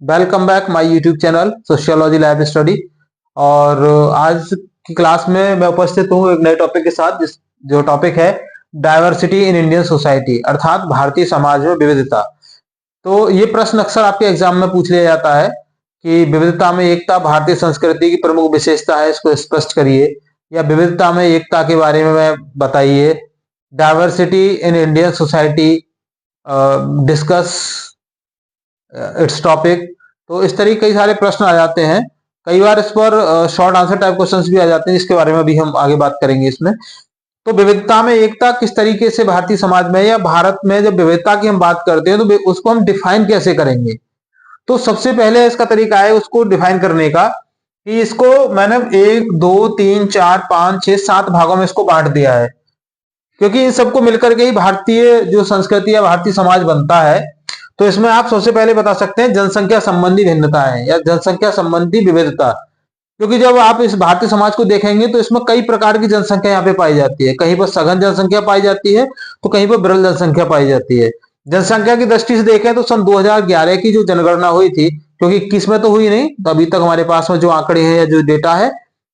Welcome back my YouTube channel sociology life study. और आज की क्लास में मैं उपस्थित हूँ एक नए टॉपिक के साथ, जो टॉपिक है डाइवर्सिटी इन इंडियन सोसाइटी, अर्थात भारतीय समाज में विविधता। तो ये प्रश्न अक्सर आपके एग्जाम में पूछ लिया जाता है कि विविधता में एकता भारतीय संस्कृति की प्रमुख विशेषता है, इसको स्पष्ट करिए, या विविधता में एकता के बारे में बताइए। Diversity in Indian society, discuss it's topic. तो इस तरीके कई सारे प्रश्न आ जाते हैं। कई बार इस पर शॉर्ट आंसर टाइप क्वेश्चंस भी आ जाते हैं, जिसके बारे में भी हम आगे बात करेंगे इसमें। तो विविधता में एकता किस तरीके से भारतीय समाज में या भारत में जब विविधता की हम बात करते हैं तो उसको हम डिफाइन कैसे करेंगे। तो सबसे पहले इसका तरीका है उसको डिफाइन करने का कि इसको मैंने 1 2 3 4 5 6 7 भागों में इसको बांट दिया है, क्योंकि इन सबको मिलकर के ही भारतीय जो संस्कृति या भारतीय समाज बनता है। तो इसमें आप सबसे पहले बता सकते हैं जनसंख्या संबंधी भिन्नता है या जनसंख्या संबंधी विविधता। क्योंकि जब आप इस भारतीय समाज को देखेंगे तो इसमें कई प्रकार की जनसंख्या यहाँ पे पाई जाती है। कहीं पर सघन जनसंख्या पाई जाती है तो कहीं पर विरल जनसंख्या पाई जाती है। जनसंख्या की दृष्टि से देखें तो सन 2011 की जो जनगणना हुई थी, क्योंकि 21 में तो हुई नहीं, तो अभी तक हमारे पास में जो आंकड़े हैं या जो डेटा है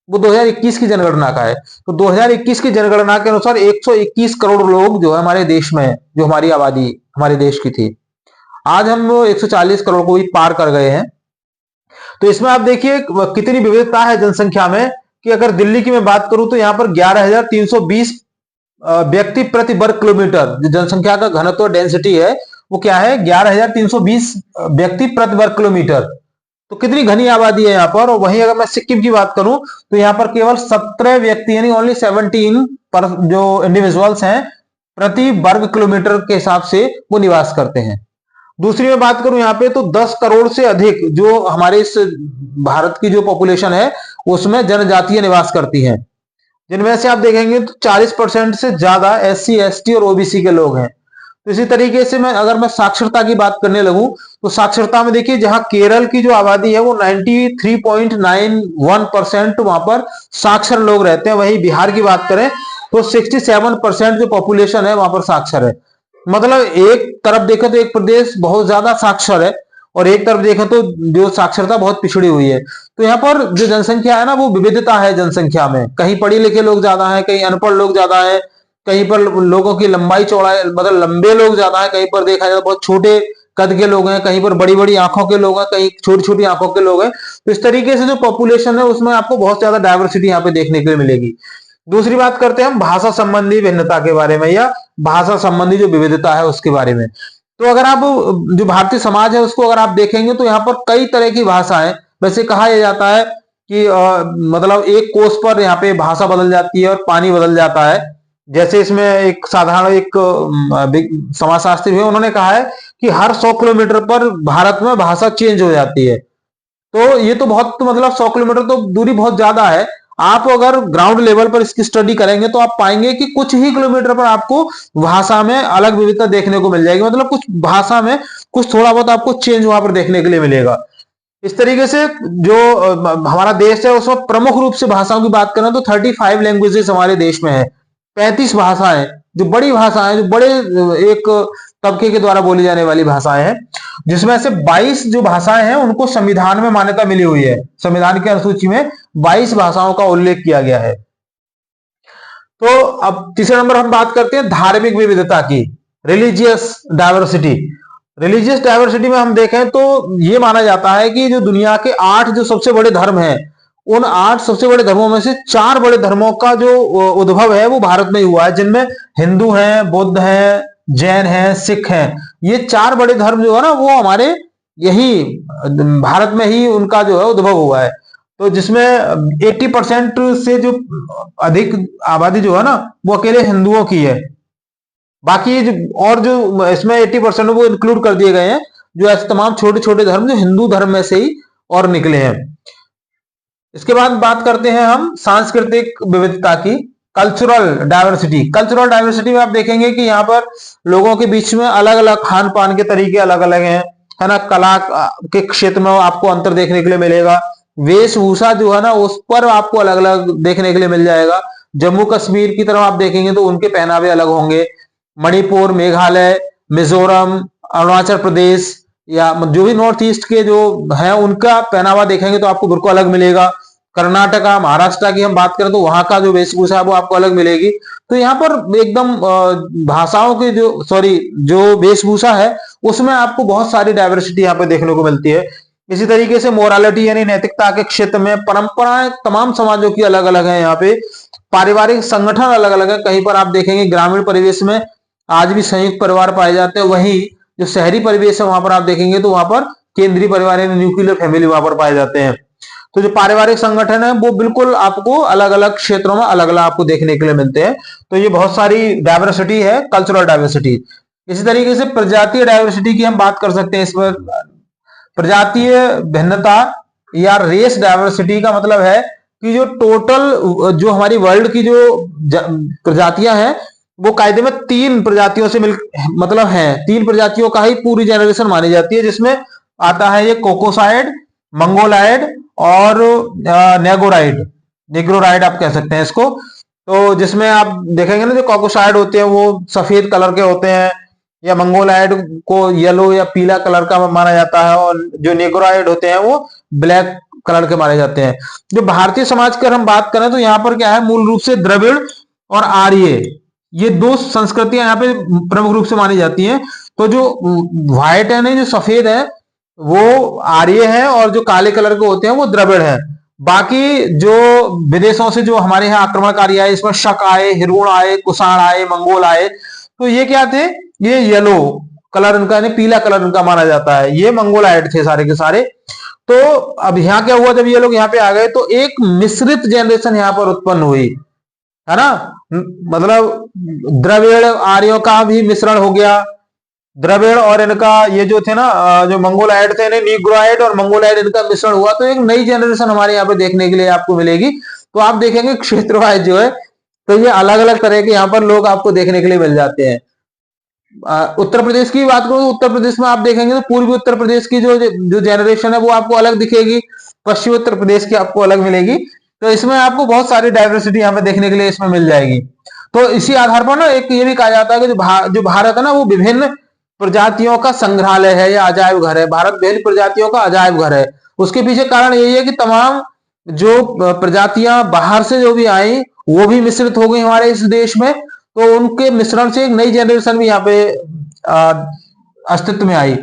वो 2021 की जनगणना का है। तो 2021 की जनगणना के अनुसार 121 करोड़ लोग जो है हमारे देश में, जो हमारी आबादी हमारे देश की थी, आज हम 140 करोड़ को भी पार कर गए हैं। तो इसमें आप देखिए कितनी विविधता है जनसंख्या में, कि अगर दिल्ली की मैं बात करूं तो यहाँ पर 11,320 व्यक्ति प्रति वर्ग किलोमीटर जो जनसंख्या का घनत्व डेंसिटी है वो क्या है, 11,320 व्यक्ति प्रति वर्ग किलोमीटर। तो कितनी घनी आबादी है यहाँ पर। और वहीं अगर मैं सिक्किम की बात करूं तो यहाँ पर केवल 17 व्यक्ति यानी ओनली 17 पर जो इंडिविजुअल्स हैं प्रति वर्ग किलोमीटर के हिसाब से वो निवास करते हैं। दूसरी मैं बात करूं यहाँ पे तो 10 करोड़ से अधिक जो हमारे इस भारत की जो पॉपुलेशन है उसमें जनजातीय निवास करती हैं, जिनमें से आप देखेंगे तो 40% से ज्यादा SC ST और OBC के लोग हैं। तो इसी तरीके से अगर मैं साक्षरता की बात करने लगूं तो साक्षरता में देखिए जहां केरल की जो आबादी है वो 93.91% वहां पर साक्षर लोग रहते हैं। वहीं बिहार की बात करें तो 67% जो पॉपुलेशन है वहां पर साक्षर है। मतलब एक तरफ देखें तो एक प्रदेश बहुत ज्यादा साक्षर है और एक तरफ देखें तो जो साक्षरता बहुत पिछड़ी हुई है। तो यहाँ पर जो जनसंख्या है ना वो विविधता है जनसंख्या में। कहीं पढ़े लिखे लोग ज्यादा है, कहीं अनपढ़ लोग ज्यादा है, कहीं पर लोगों की लंबाई चौड़ाई मतलब लंबे लोग ज्यादा है, कहीं पर देखा जाए बहुत छोटे कद के लोग हैं, कहीं पर बड़ी बड़ी आंखों के लोग हैं, कहीं छोटी छोटी आंखों के लोग हैं। तो इस तरीके से जो पॉपुलेशन है उसमें आपको बहुत ज्यादा डायवर्सिटी यहाँ पे देखने के लिए मिलेगी। दूसरी बात करते हैं हम भाषा संबंधी भिन्नता के बारे में या भाषा संबंधी जो विविधता है उसके बारे में। तो अगर आप जो भारतीय समाज है उसको अगर आप देखेंगे तो यहाँ पर कई तरह की भाषाएं, वैसे कहा यह जाता है कि मतलब एक कोस पर यहाँ पे भाषा बदल जाती है और पानी बदल जाता है। जैसे इसमें एक साधारण एक समाजशास्त्री है, उन्होंने कहा है कि हर 100 किलोमीटर पर भारत में भाषा चेंज हो जाती है। तो ये तो बहुत मतलब 100 किलोमीटर तो दूरी बहुत ज्यादा है। आप अगर ग्राउंड लेवल पर इसकी स्टडी करेंगे तो आप पाएंगे कि कुछ ही किलोमीटर पर आपको भाषा में अलग विविधता देखने को मिल जाएगी। मतलब कुछ भाषा में कुछ थोड़ा बहुत आपको चेंज वहां पर देखने के लिए मिलेगा। इस तरीके से जो हमारा देश है उसमें प्रमुख रूप से भाषाओं की बात करें तो 35 लैंग्वेजेस हमारे देश में है। 35 भाषाएं जो बड़ी भाषाएं, जो बड़े एक तबके के द्वारा बोली जाने वाली भाषाएं हैं, जिसमें से 22 जो भाषाएं हैं उनको संविधान में मान्यता मिली हुई है। संविधान की अनुसूची में 22 भाषाओं का उल्लेख किया गया है। तो अब तीसरे नंबर हम बात करते हैं धार्मिक विविधता की, रिलीजियस डाइवर्सिटी। रिलीजियस डाइवर्सिटी में हम देखें तो ये माना जाता है कि जो दुनिया के 8 जो सबसे बड़े धर्म हैं, उन 8 सबसे बड़े धर्मों में से 4 बड़े धर्मों का जो उद्भव है वो भारत में ही हुआ है, जिनमें हिंदू हैं, बुद्ध हैं, जैन हैं, सिख हैं। ये 4 बड़े धर्म जो है ना वो हमारे यही भारत में ही उनका जो है उद्भव हुआ है। तो जिसमें 80% से जो अधिक आबादी जो है ना वो अकेले हिंदुओं की है। बाकी और जो इसमें 80% वो इंक्लूड कर दिए गए हैं, जो ऐसे तमाम छोटे छोटे धर्म जो हिंदू धर्म में से ही और निकले हैं। इसके बाद बात करते हैं हम सांस्कृतिक विविधता की, कल्चरल डाइवर्सिटी। कल्चरल डाइवर्सिटी में आप देखेंगे कि यहाँ पर लोगों के बीच में अलग अलग खान पान के तरीके अलग अलग हैं, है ना। कला के क्षेत्र में आपको अंतर देखने के लिए मिलेगा। वेशभूषा जो है ना उस पर आपको अलग अलग देखने के लिए मिल जाएगा। जम्मू कश्मीर की तरफ आप देखेंगे तो उनके पहनावे अलग होंगे। मणिपुर, मेघालय, मिजोरम, अरुणाचल प्रदेश, या जो भी नॉर्थ ईस्ट के जो है उनका पहनावा देखेंगे तो आपको बिल्कुल अलग मिलेगा। कर्नाटका, महाराष्ट्र की हम बात करें तो वहां का जो वेशभूषा है वो आपको अलग मिलेगी। तो यहाँ पर एकदम भाषाओं की जो वेशभूषा है उसमें आपको बहुत सारी डाइवर्सिटी यहाँ पे देखने को मिलती है। इसी तरीके से मोरालिटी यानी नैतिकता के क्षेत्र में परंपराएं तमाम समाजों की अलग अलग है। यहाँ पे पारिवारिक संगठन अलग अलग है। कहीं पर आप देखेंगे ग्रामीण परिवेश में आज भी संयुक्त परिवार पाए जाते हैं, वहीं जो शहरी परिवेश है वहां पर आप देखेंगे तो वहां पर केंद्रीय परिवार यानी न्यूक्लियर फैमिली वहां पर पाए जाते हैं। तो जो पारिवारिक संगठन है वो बिल्कुल आपको अलग अलग क्षेत्रों में अलग अलग आपको देखने के लिए मिलते हैं। तो ये बहुत सारी डाइवर्सिटी है, कल्चरल डाइवर्सिटी। इसी तरीके से प्रजातीय डाइवर्सिटी की हम बात कर सकते हैं। इसमें प्रजातीय भिन्नता या रेस डाइवर्सिटी का मतलब है कि जो टोटल जो हमारी वर्ल्ड की जो प्रजातियां हैं वो कायदे में 3 प्रजातियों से मतलब है 3 प्रजातियों का ही पूरी जनरेशन मानी जाती है, जिसमें आता है ये कोकोसाइड, मंगोलाइड और नेग्रोराइड आप कह सकते हैं इसको। तो जिसमें आप देखेंगे ना जो कोकोसाइड होते हैं वो सफेद कलर के होते हैं, या मंगोलाइड को येलो या पीला कलर का माना जाता है, और जो नेग्रोराइड होते हैं वो ब्लैक कलर के माने जाते हैं। जो भारतीय समाज की हम बात करें तो यहाँ पर क्या है, मूल रूप से द्रविड़ और आर्य ये 2 संस्कृतियां यहाँ पे प्रमुख रूप से मानी जाती हैं। तो जो व्हाइट है नहीं, जो सफेद है वो आर्य है, और जो काले कलर के होते हैं वो द्रविड़ है। बाकी जो विदेशों से जो हमारे यहाँ आक्रमणकारी आए, इसमें शक आए, हिरवुण आए, कुषाण आए, मंगोल आए, तो ये क्या थे, ये येलो कलर इनका यानी पीला कलर इनका माना जाता है। ये मंगोलाइड थे सारे के सारे। तो अब यहाँ क्या हुआ, जब ये लोग यहाँ पे आ गए तो एक मिश्रित जनरेशन यहाँ पर उत्पन्न हुई, है ना। मतलब द्रविड़ आर्यों का भी मिश्रण हो गया। द्रविड़ और इनका ये जो थे ना जो मंगोलाइड थे, नीग्रोइड और मंगोलाइड इनका मिश्रण हुआ, तो एक नई जनरेशन हमारे यहाँ पे देखने के लिए आपको मिलेगी। तो आप देखेंगे क्षेत्र वाइज जो है तो ये अलग अलग तरह के यहाँ पर लोग आपको देखने के लिए मिल जाते हैं। उत्तर प्रदेश की बात करूं तो उत्तर प्रदेश में आप देखेंगे तो पूर्वी उत्तर प्रदेश की जो जनरेशन है वो आपको अलग दिखेगी, पश्चिमी उत्तर प्रदेश की आपको अलग मिलेगी। तो इसमें आपको बहुत सारी डाइवर्सिटी यहाँ पे देखने के लिए इसमें मिल जाएगी। तो इसी आधार पर ना एक ये भी कहा जाता है कि जो भारत है ना वो विभिन्न प्रजातियों का संग्रहालय है या अजायब घर है। भारत विभिन्न प्रजातियों का अजायब घर है। उसके पीछे कारण यही है कि तमाम जो प्रजातियां बाहर से जो भी आई वो भी मिश्रित हो गई हमारे इस देश में। तो उनके मिश्रण से एक नई जनरेशन भी यहाँ पे अस्तित्व में आई।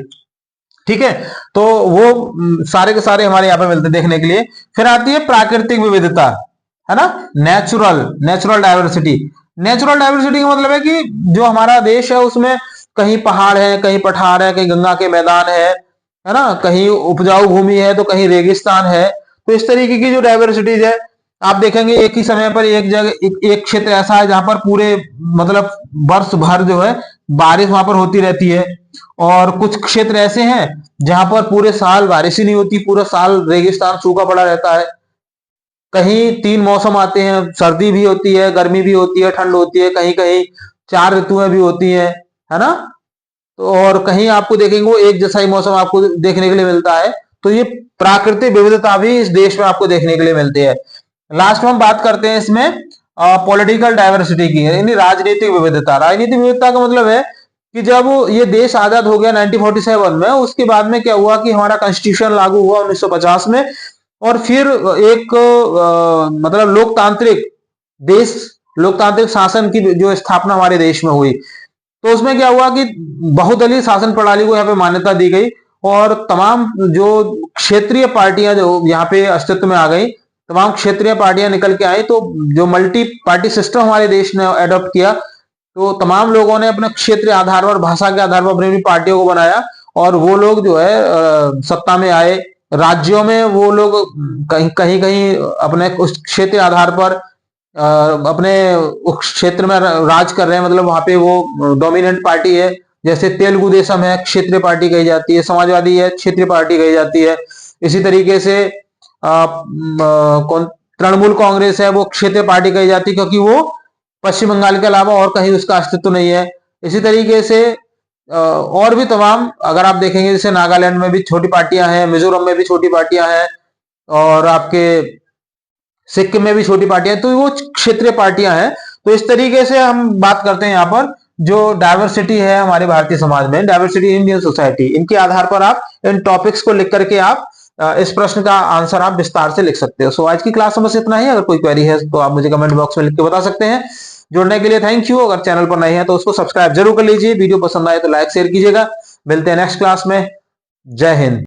ठीक है, तो वो सारे के सारे हमारे यहाँ पे मिलते देखने के लिए। फिर आती है प्राकृतिक विविधता, है ना, नेचुरल डाइवर्सिटी। नेचुरल डाइवर्सिटी का मतलब है कि जो हमारा देश है उसमें कहीं पहाड़ है, कहीं पठार है, कहीं गंगा के मैदान है ना, कहीं उपजाऊ भूमि है तो कहीं रेगिस्तान है। तो इस तरीके की जो डाइवर्सिटीज है आप देखेंगे एक ही समय पर एक जगह एक क्षेत्र ऐसा है जहां पर पूरे मतलब वर्ष भर जो है बारिश वहां पर होती रहती है, और कुछ क्षेत्र ऐसे हैं जहां पर पूरे साल बारिश ही नहीं होती, पूरा साल रेगिस्तान सूखा पड़ा रहता है। कहीं 3 मौसम आते हैं, सर्दी भी होती है, गर्मी भी होती है, ठंड होती है, कहीं कहीं 4 ऋतुएं भी होती है ना। तो और कहीं आपको देखेंगे वो एक जैसा ही मौसम आपको देखने के लिए मिलता है। तो ये प्राकृतिक विविधता भी इस देश में आपको देखने के लिए मिलती है। लास्ट में हम बात करते हैं इसमें पॉलिटिकल डाइवर्सिटी की, यानी राजनीतिक विविधता। राजनीतिक विविधता का मतलब है कि जब ये देश आजाद हो गया 1947 में, उसके बाद में क्या हुआ कि हमारा कॉन्स्टिट्यूशन लागू हुआ 1950 में, और फिर एक मतलब लोकतांत्रिक शासन की जो स्थापना हमारे देश में हुई। तो उसमें क्या हुआ कि बहुदलीय शासन प्रणाली को यहाँ पे मान्यता दी गई, और तमाम जो क्षेत्रीय पार्टियां जो यहाँ पे अस्तित्व में आ गई, तमाम क्षेत्रीय पार्टियां निकल के आई। तो जो मल्टी पार्टी सिस्टम हमारे देश ने अडॉप्ट किया, तो तमाम लोगों ने अपने क्षेत्रीय आधार पर, भाषा के आधार पर अपनी अपनी पार्टियों को बनाया, और वो लोग जो है सत्ता में आए। राज्यों में वो लोग कहीं कहीं अपने उस क्षेत्रीय आधार पर अपने उस क्षेत्र में राज कर रहे हैं, मतलब वहां पे वो डोमिनेंट पार्टी है। जैसे तेलुगु देशम है, क्षेत्रीय पार्टी कही जाती है, समाजवादी है, क्षेत्रीय पार्टी कही जाती है। इसी तरीके से तृणमूल कांग्रेस है, वो क्षेत्रीय पार्टी कही जाती है, क्योंकि वो पश्चिम बंगाल के अलावा और कहीं उसका अस्तित्व नहीं है। इसी तरीके से और भी तमाम अगर आप देखेंगे, जैसे नागालैंड में भी छोटी पार्टियां हैं, मिजोरम में भी छोटी पार्टियां हैं, और आपके सिक्किम में भी छोटी पार्टियां, तो वो क्षेत्रीय पार्टियां हैं। तो इस तरीके से हम बात करते हैं यहाँ पर जो डाइवर्सिटी है हमारे भारतीय समाज में, डाइवर्सिटी इन इंडियन सोसाइटी, इनके आधार पर आप इन टॉपिक्स को लिख करके आप इस प्रश्न का आंसर आप विस्तार से लिख सकते हो। सो आज की क्लास में बस इतना ही। अगर कोई क्वेरी है तो आप मुझे कमेंट बॉक्स में लिख के बता सकते हैं। जुड़ने के लिए थैंक यू। अगर चैनल पर नए हैं तो उसको सब्सक्राइब जरूर कर लीजिए। वीडियो पसंद आए तो लाइक शेयर कीजिएगा। मिलते हैं नेक्स्ट क्लास में। जय हिंद।